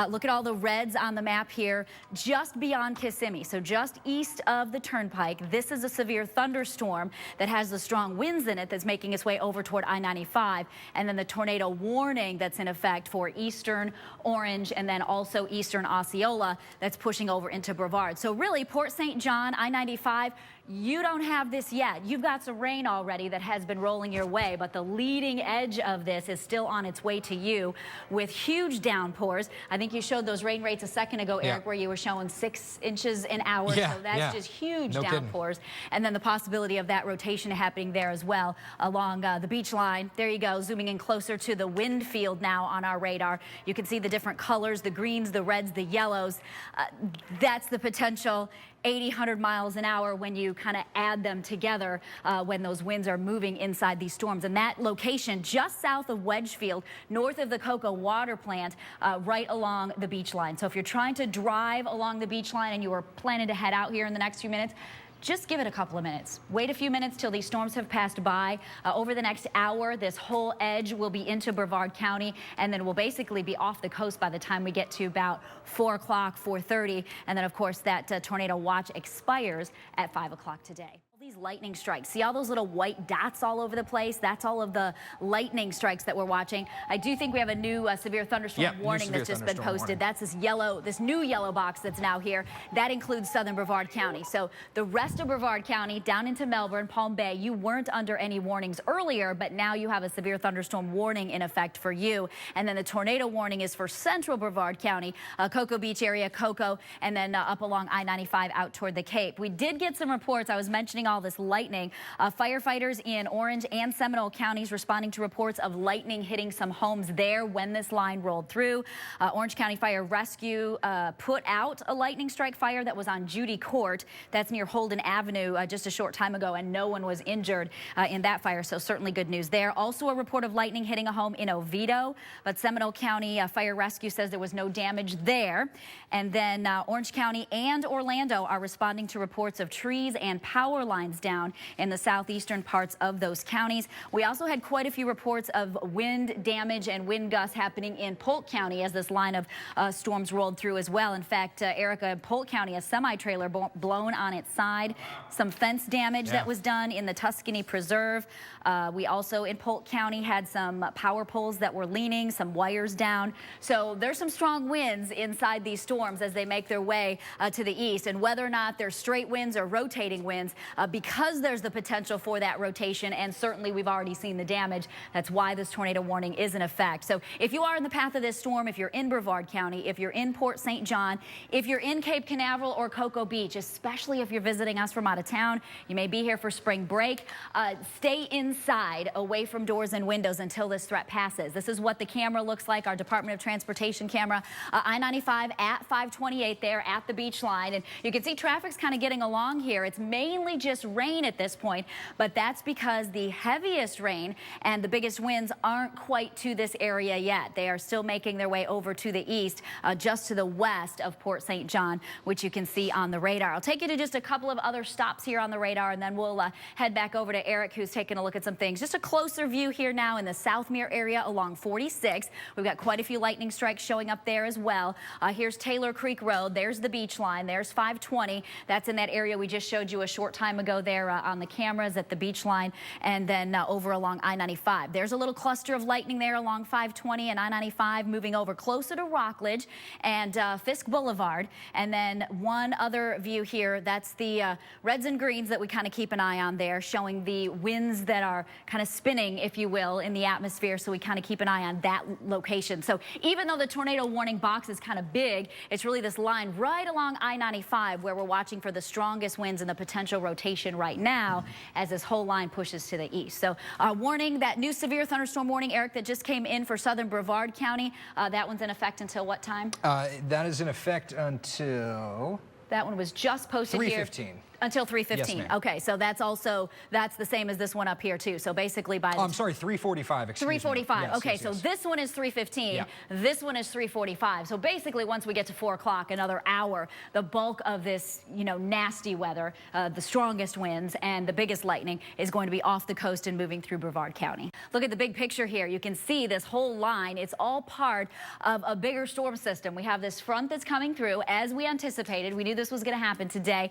Look at all the reds on the map here, just beyond Kissimmee, so just east of the turnpike. This is a severe thunderstorm that has the strong winds in it that's making its way over toward I-95, and then the tornado warning that's in effect for eastern Orange and then also eastern Osceola that's pushing over into Brevard. So really, Port St. John, I-95, you don't have this yet. You've got some rain already that has been rolling your way, but the leading edge of this is still on its way to you with huge downpours. I think you showed those rain rates a second ago, Eric, where you were showing 6 inches an hour. So that's just huge downpours. And then the possibility of that rotation happening there as well along the beach line. There you go, zooming in closer to the wind field now on our radar. You can see the different colors, the greens, the reds, the yellows. That's the potential 80, 100 miles an hour when you kind of add them together when those winds are moving inside these storms. And that location just south of Wedgefield, north of the Cocoa Water Plant, right along the beach line. So if you're trying to drive along the beach line and you are planning to head out here in the next few minutes, just give it a couple of minutes. Wait a few minutes till these storms have passed by. Over the next hour, this whole edge will be into Brevard County, and then we'll basically be off the coast by the time we get to about 4 o'clock, 4:30. And then, of course, that tornado watch expires at 5 o'clock today. These lightning strikes, see all those little white dots all over the place? That's all of the lightning strikes that we're watching. I do think we have a new severe thunderstorm warning that's just been posted. That's this new yellow box that's now here. That includes southern Brevard County. So the rest of Brevard County down into Melbourne, Palm Bay, you weren't under any warnings earlier, but now you have a severe thunderstorm warning in effect for you. And then the tornado warning is for central Brevard County, Cocoa Beach area, Cocoa, and then up along I-95 out toward the Cape. We did get some reports. I was mentioning all this lightning. Firefighters in Orange and Seminole counties responding to reports of lightning hitting some homes there when this line rolled through. Orange County Fire Rescue put out a lightning strike fire that was on Judy Court. That's near Holden Avenue just a short time ago, and no one was injured in that fire, so certainly good news there. Also a report of lightning hitting a home in Oviedo, but Seminole County Fire Rescue says there was no damage there. And then Orange County and Orlando are responding to reports of trees and power lines down in the southeastern parts of those counties. We also had quite a few reports of wind damage and wind gusts happening in Polk County as this line of storms rolled through as well. In fact, Erica, in Polk County, a semi-trailer blown on its side. Some fence damage that was done in the Tuscany Preserve. We also in Polk County had some power poles that were leaning, some wires down. So there's some strong winds inside these storms as they make their way to the east. And whether or not they're straight winds or rotating winds, because there's the potential for that rotation, and certainly we've already seen the damage, that's why this tornado warning is in effect. So if you are in the path of this storm, if you're in Brevard County, if you're in Port St. John, if you're in Cape Canaveral or Cocoa Beach, especially if you're visiting us from out of town, you may be here for spring break, stay inside away from doors and windows until this threat passes. This is what the camera looks like, our Department of Transportation camera, I-95 at 528 there at the beach line. And you can see traffic's kind of getting along here. It's mainly just rain at this point, but that's because the heaviest rain and the biggest winds aren't quite to this area yet. They are still making their way over to the east, just to the west of Port St. John, which you can see on the radar. I'll take you to just a couple of other stops here on the radar, and then we'll head back over to Eric, who's taking a look at some things. Just a closer view here now in the Southmere area along 46. We've got quite a few lightning strikes showing up there as well. Here's Taylor Creek Road. There's the beach line. There's 520. That's in that area we just showed you a short time ago there on the cameras at the beach line, and then over along I-95. There's a little cluster of lightning there along 520 and I-95 moving over closer to Rockledge and Fisk Boulevard. And then one other view here, that's the reds and greens that we kind of keep an eye on there, showing the winds that are kind of spinning, if you will, in the atmosphere. So we kind of keep an eye on that location. So even though the tornado warning box is kind of big, it's really this line right along I-95 where we're watching for the strongest winds and the potential rotation right now as this whole line pushes to the east. So warning, that new severe thunderstorm warning, Eric, that just came in for southern Brevard County, that one's in effect until what time? That is in effect until That one was just posted here. 3:15. Until 3:15. Yes, ma'am. Okay, so that's the same as this one up here too. So basically by I'm sorry, 3:45. 3:45. Yes, okay, yes, so yes. this one is 3:15. Yeah. This one is 3:45. So basically, once we get to 4 o'clock, another hour, the bulk of this, nasty weather, the strongest winds and the biggest lightning is going to be off the coast and moving through Brevard County. Look at the big picture here. You can see this whole line. It's all part of a bigger storm system. We have this front that's coming through as we anticipated. We knew this was going to happen today.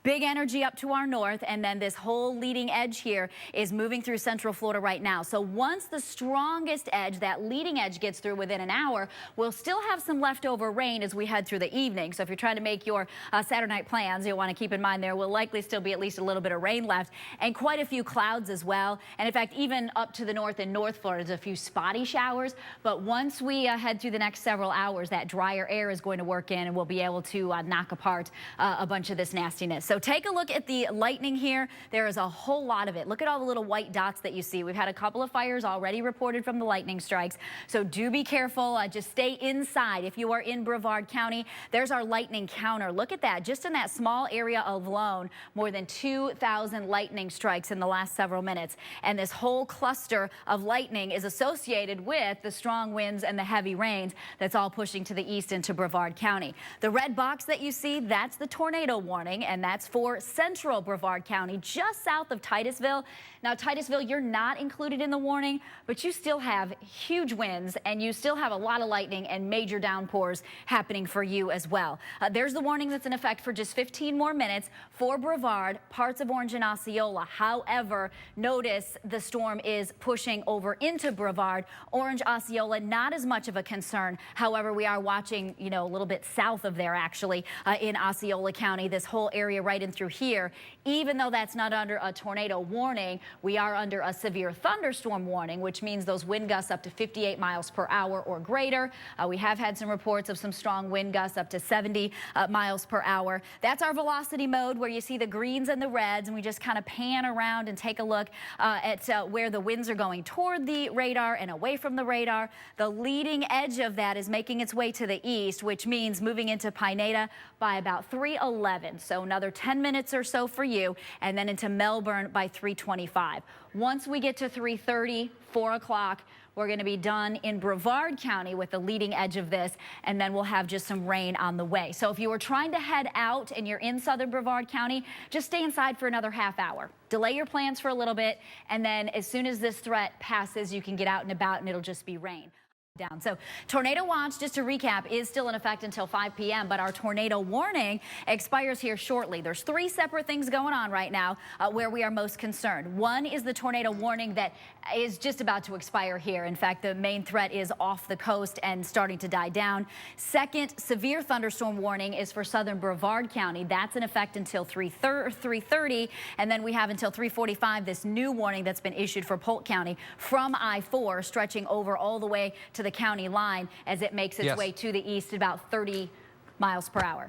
Big energy up to our north, and then this whole leading edge here is moving through central Florida right now. So once the strongest edge, that leading edge, gets through within an hour, we'll still have some leftover rain as we head through the evening. So if you're trying to make your Saturday night plans, you'll want to keep in mind there will likely still be at least a little bit of rain left and quite a few clouds as well. And in fact, even up to the north in North Florida, there's a few spotty showers. But once we head through the next several hours, that drier air is going to work in and we'll be able to knock apart a bunch of this nastiness. So take a look at the lightning here. There is a whole lot of it. Look at all the little white dots that you see. We've had a couple of fires already reported from the lightning strikes. So do be careful. Just stay inside. If you are in Brevard County, there's our lightning counter. Look at that. Just in that small area alone, more than 2,000 lightning strikes in the last several minutes. And this whole cluster of lightning is associated with the strong winds and the heavy rains that's all pushing to the east into Brevard County. The red box that you see, that's the tornado warning, and that's for central Brevard County, just south of Titusville. Now, Titusville, you're not included in the warning, but you still have huge winds and you still have a lot of lightning and major downpours happening for you as well. There's the warning that's in effect for just 15 more minutes for Brevard, parts of Orange and Osceola. However, notice the storm is pushing over into Brevard. Orange, Osceola, not as much of a concern. However, we are watching, a little bit south of there, actually, in Osceola County, this whole area right in through here. Even though that's not under a tornado warning, we are under a severe thunderstorm warning, which means those wind gusts up to 58 miles per hour or greater. We have had some reports of some strong wind gusts up to 70 miles per hour. That's our velocity mode, where you see the greens and the reds, and we just kind of pan around and take a look at where the winds are going toward the radar and away from the radar. The leading edge of that is making its way to the east, which means moving into Pineda by about 3:11. So another 10 minutes or so for you, and then into Melbourne by 3:25. Once we get to 3:30, 4 o'clock, we're going to be done in Brevard County with the leading edge of this, and then we'll have just some rain on the way. So if you were trying to head out and you're in southern Brevard County, just stay inside for another half hour. Delay your plans for a little bit, and then as soon as this threat passes, you can get out and about, and it'll just be rain. Down. So tornado watch, just to recap, is still in effect until 5 p.m., but our tornado warning expires here shortly. There's 3 separate things going on right now where we are most concerned. One is the tornado warning that is just about to expire here. In fact, the main threat is off the coast and starting to die down. Second, severe thunderstorm warning is for southern Brevard County. That's in effect until 3:30, and then we have until 3:45 this new warning that's been issued for Polk County from I-4, stretching over all the way to the county line as it makes its way to the east at about 30 miles per hour.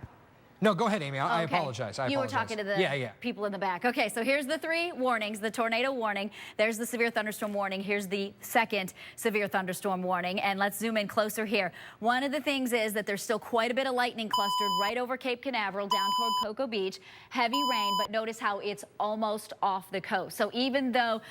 No, go ahead, Amy. I apologize. You were talking to the people in the back. Okay, so here's the 3 warnings. The tornado warning. There's the severe thunderstorm warning. Here's the second severe thunderstorm warning. And let's zoom in closer here. One of the things is that there's still quite a bit of lightning clustered right over Cape Canaveral down toward Cocoa Beach. Heavy rain, but notice how it's almost off the coast. So even though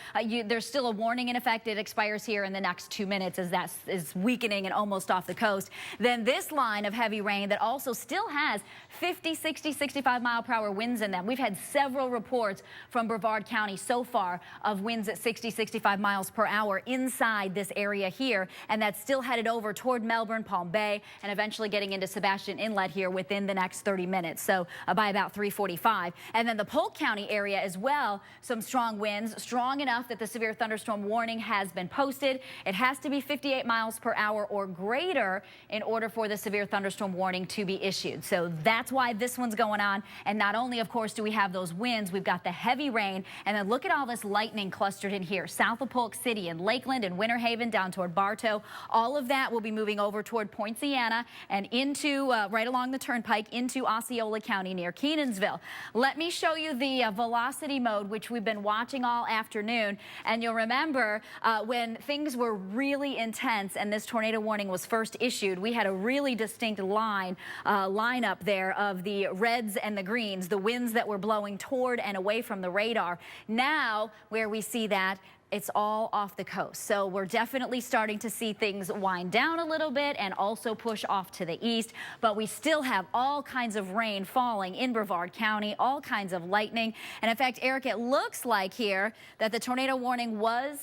there's still a warning in effect, it expires here in the next 2 minutes as that is weakening and almost off the coast. Then this line of heavy rain that also still has 50, 60, 65 mile per hour winds in them. We've had several reports from Brevard County so far of winds at 60, 65 miles per hour inside this area here, and that's still headed over toward Melbourne, Palm Bay, and eventually getting into Sebastian Inlet here within the next 30 minutes, so by about 3:45. And then the Polk County area as well, some strong winds, strong enough that the severe thunderstorm warning has been posted. It has to be 58 miles per hour or greater in order for the severe thunderstorm warning to be issued. So that's why this one's going on. And not only, of course, do we have those winds, we've got the heavy rain, and then look at all this lightning clustered in here, south of Polk City and Lakeland and Winter Haven down toward Bartow. All of that will be moving over toward Poinciana and into right along the turnpike into Osceola County near Kenansville. Let me show you the velocity mode, which we've been watching all afternoon. And you'll remember when things were really intense and this tornado warning was first issued, we had a really distinct lineup there of of the reds and the greens, the winds that were blowing toward and away from the radar. Now, where we see that, it's all off the coast. So we're definitely starting to see things wind down a little bit and also push off to the east. But we still have all kinds of rain falling in Brevard County, all kinds of lightning. And in fact, Eric, it looks like here that the tornado warning was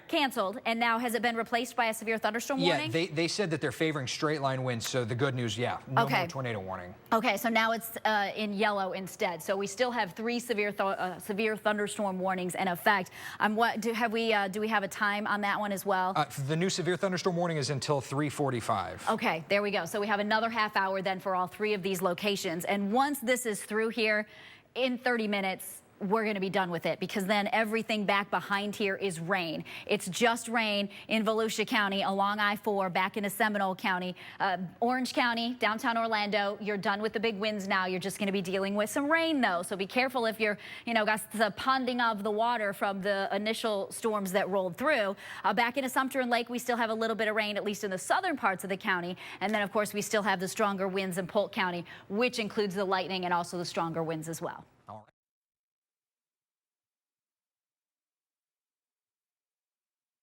canceled, and now has it been replaced by a severe thunderstorm warning? Yeah, they said that they're favoring straight line winds, so the good news, no more tornado warning. Okay, so now it's in yellow instead. So we still have 3 severe thunderstorm warnings in effect. Do we have a time on that one as well? The new severe thunderstorm warning is until 3:45. Okay, there we go. So we have another half hour then for all 3 of these locations. And once this is through here, in 30 minutes, we're going to be done with it, because then everything back behind here is rain. It's just rain in Volusia County, along I-4, back into Seminole County, Orange County, downtown Orlando. You're done with the big winds now. You're just going to be dealing with some rain, though. So be careful if you're, got the ponding of the water from the initial storms that rolled through. Back into Sumter and Lake, we still have a little bit of rain, at least in the southern parts of the county. And then, of course, we still have the stronger winds in Polk County, which includes the lightning and also the stronger winds as well.